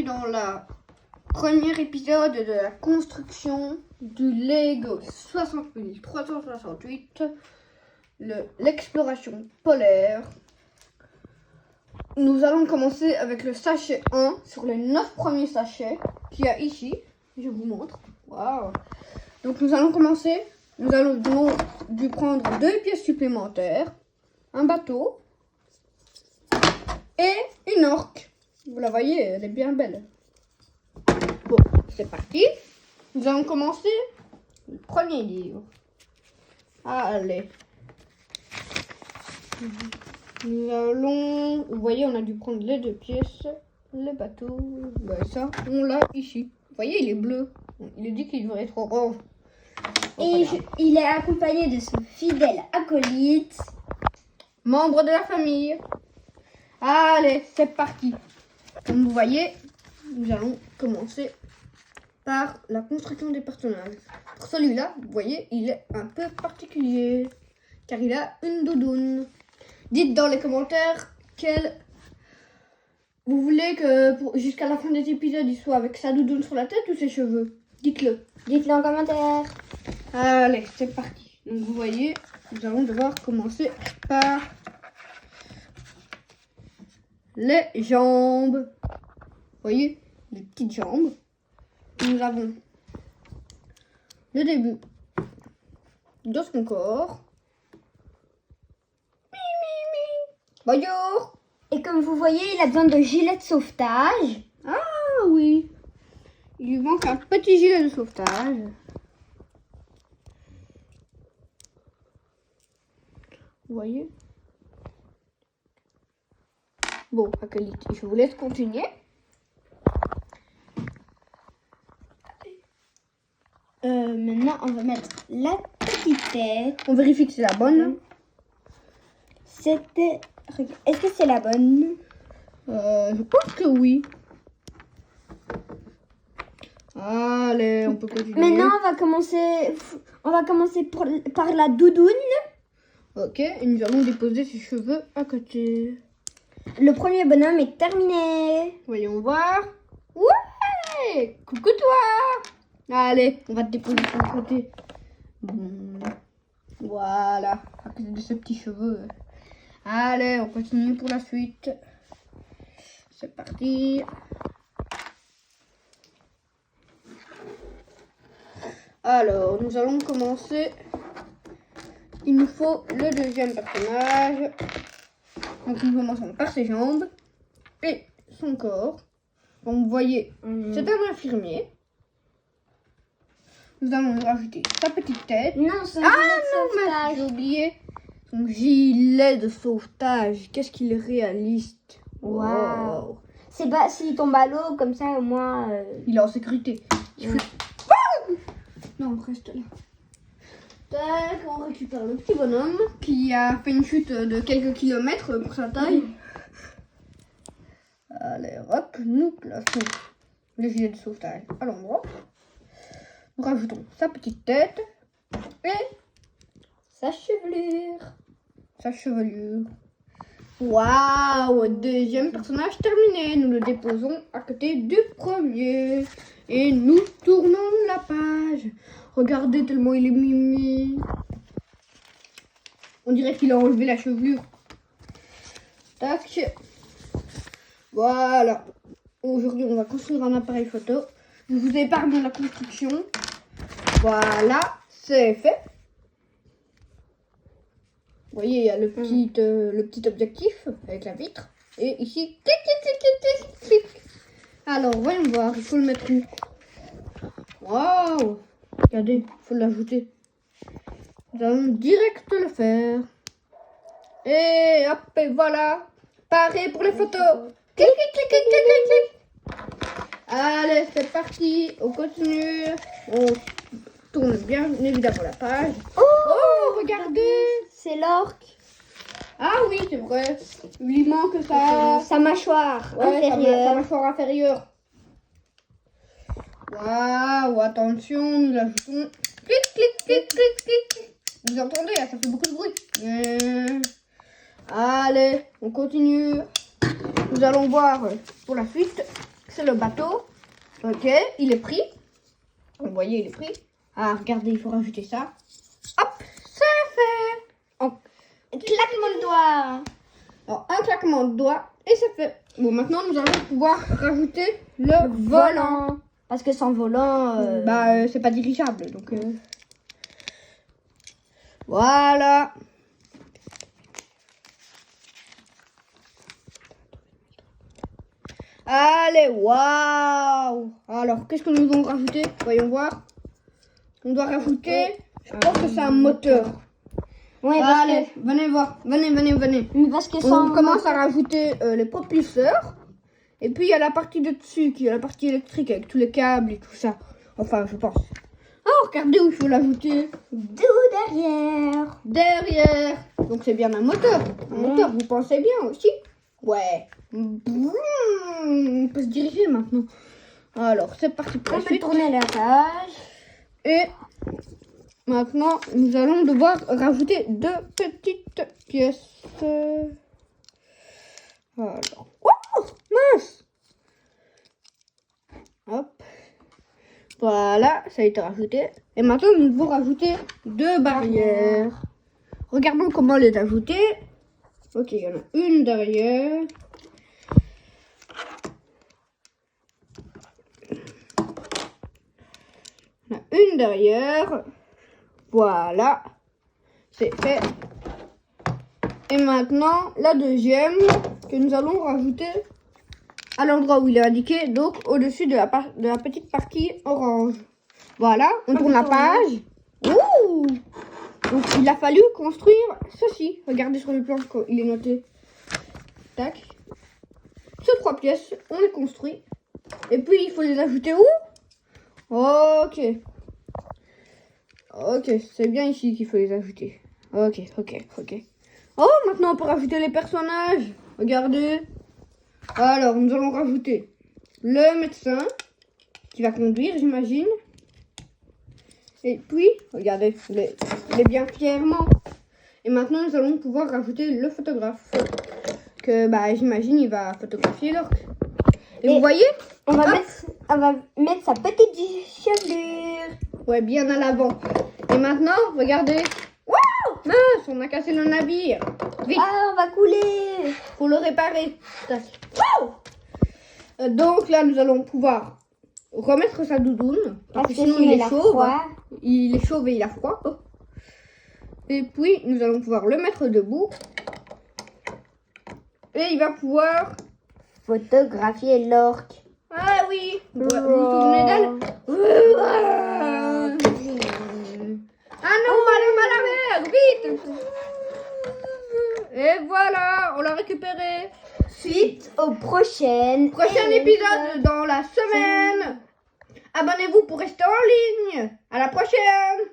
dans le premier épisode de la construction du Lego 60368, l'exploration polaire. Nous allons commencer avec le sachet 1 sur les 9 premiers sachets qu'il y a ici. Je vous montre. Waouh! Donc nous allons commencer. Nous allons donc dû prendre 2 pièces supplémentaires, un bateau et une orque. Vous la voyez, elle est bien belle. Bon, c'est parti. Nous allons commencer le premier livre. Allez. Nous allons... Vous voyez, on a dû prendre les 2 pièces. Le bateau, ben ça, on l'a ici. Vous voyez, il est bleu. Il est dit qu'il devrait être orange. Et il est accompagné de son fidèle acolyte, membre de la famille. Allez, c'est parti. Comme vous voyez, nous allons commencer par la construction des personnages. Pour celui-là, vous voyez, il est un peu particulier, car il a une doudoune. Dites dans les commentaires quel vous voulez que jusqu'à la fin des épisodes, il soit avec sa doudoune sur la tête ou ses cheveux. Dites-le. Dites-le en commentaire. Allez, c'est parti. Donc vous voyez, nous allons devoir commencer par les jambes. Vous voyez, les petites jambes. Nous avons le début de son corps. Bonjour. Et comme vous voyez, il a besoin de gilet de sauvetage. Ah oui. Il lui manque un petit gilet de sauvetage. Vous voyez? Bon, acolyte, je vous laisse continuer. Maintenant, on va mettre la petite tête. On vérifie que c'est la bonne. C'était... Est-ce que c'est la bonne? Je pense que oui. Allez, on peut continuer. Maintenant, on va commencer par la doudoune. Ok, et nous allons déposer ses cheveux à côté. Le premier bonhomme est terminé. Voyons voir. Ouais! Coucou toi! Allez, on va te déposer sur le côté. Voilà, à côté de ses petits cheveux. Allez, on continue pour la suite. C'est parti. Alors, nous allons commencer. Il nous faut le deuxième personnage. Donc, nous commençons par ses jambes et son corps. Donc, vous voyez, c'est un infirmier. Nous allons lui rajouter sa petite tête. Non, c'est mais j'ai oublié. Son gilet de sauvetage. Qu'est-ce qu'il est réaliste. Waouh. C'est pas s'il tombe à l'eau comme ça au moins. Il est en sécurité. Non, reste là. Tac, on récupère le petit bonhomme qui a fait une chute de quelques kilomètres pour sa taille. Allez, hop, nous plaçons le gilet de sauvetage à l'endroit. Nous rajoutons sa petite tête et Sa chevelure. sa chevelure. Waouh, deuxième personnage terminé. Nous le déposons à côté du premier. Et nous tournons la page. Regardez tellement il est mimi. On dirait qu'il a enlevé la chevelure. Tac. Voilà. Aujourd'hui, on va construire un appareil photo. Je vous épargne la construction. Voilà, c'est fait. Vous voyez, il y a le petit objectif avec la vitre. Et ici, clic, clic, clic, clic, clic, clic. Alors, voyons voir, il faut le mettre où? Waouh! Regardez, il faut l'ajouter. Nous allons direct le faire. Et hop, et voilà. Paré pour les photos. Clic, clic, clic, clic, clic, clic, clic. Allez, c'est parti. On continue. On tourne bien évidemment la page. Oh, regardez. C'est l'orque. Ah oui, c'est vrai. Il lui manque Sa mâchoire sa inférieure. mâchoire inférieure. Waouh, attention, nous l'ajoutons. Clic, clic, clic, clic, clic. Vous entendez, ça fait beaucoup de bruit. Allez, on continue. Nous allons voir pour la suite c'est le bateau. Ok, il est pris. Vous voyez, il est pris. Ah, regardez, il faut rajouter ça. Hop, c'est fait. Claquement de doigts. Alors, un claquement de doigts et c'est fait. Bon, maintenant, nous allons pouvoir rajouter le volant. Parce que sans volant... C'est pas dirigeable, donc... Voilà. Allez, waouh. Alors, qu'est-ce que nous allons rajouter? Voyons voir. On doit rajouter... Je pense que c'est un moteur. Ouais, Allez, venez voir. Venez. Parce que On sans... commence à rajouter les propulseurs. Et puis, il y a la partie de dessus, qui est la partie électrique, avec tous les câbles et tout ça. Enfin, je pense. Oh, regardez où il faut l'ajouter. Derrière. Derrière. Donc, c'est bien un moteur. Un moteur, vous pensez bien aussi? Ouais. On peut se diriger maintenant. Alors, c'est parti pour On la peut suite. tourner la page. Et maintenant, nous allons devoir rajouter deux petites pièces. Alors, oh, mince. Hop. Voilà, ça a été rajouté. Et maintenant, nous devons rajouter deux barrières. Regardons comment les ajouter. Ok, il y en a une derrière. Il y en a une derrière. Voilà. C'est fait. Et maintenant, la deuxième que nous allons rajouter à l'endroit où il est indiqué, donc au-dessus de la petite partie orange. Voilà, on tourne la page. Ouh! Donc il a fallu construire ceci. Regardez sur le plan, il est noté. Tac. Ces trois pièces, on les construit. Et puis il faut les ajouter où? Ok. Ok, c'est bien ici qu'il faut les ajouter. Ok. Oh, maintenant on peut rajouter les personnages. Regardez. Alors, nous allons rajouter le médecin qui va conduire, j'imagine. Et puis, regardez, il est bien fièrement. Et maintenant, nous allons pouvoir rajouter le photographe. Que, j'imagine, il va photographier l'orque. Et vous voyez, on va mettre sa petite chevelure. Ouais, bien à l'avant. Et maintenant, regardez. Waouh! Mince, on a cassé le navire. Vite. Ah, on va couler. Faut le réparer. Tac. Wow! Donc là, nous allons pouvoir remettre sa doudoune. Parce que sinon, il est chauve. Il est chauve et il a froid. Oh. Et puis, nous allons pouvoir le mettre debout. Et il va pouvoir photographier l'orque. Ah oui. Vous vous souvenez d'elle? Ah non, mal à la mer, vite. Et voilà, on l'a récupéré. Suite au prochain épisode dans la semaine. Abonnez-vous pour rester en ligne. À la prochaine.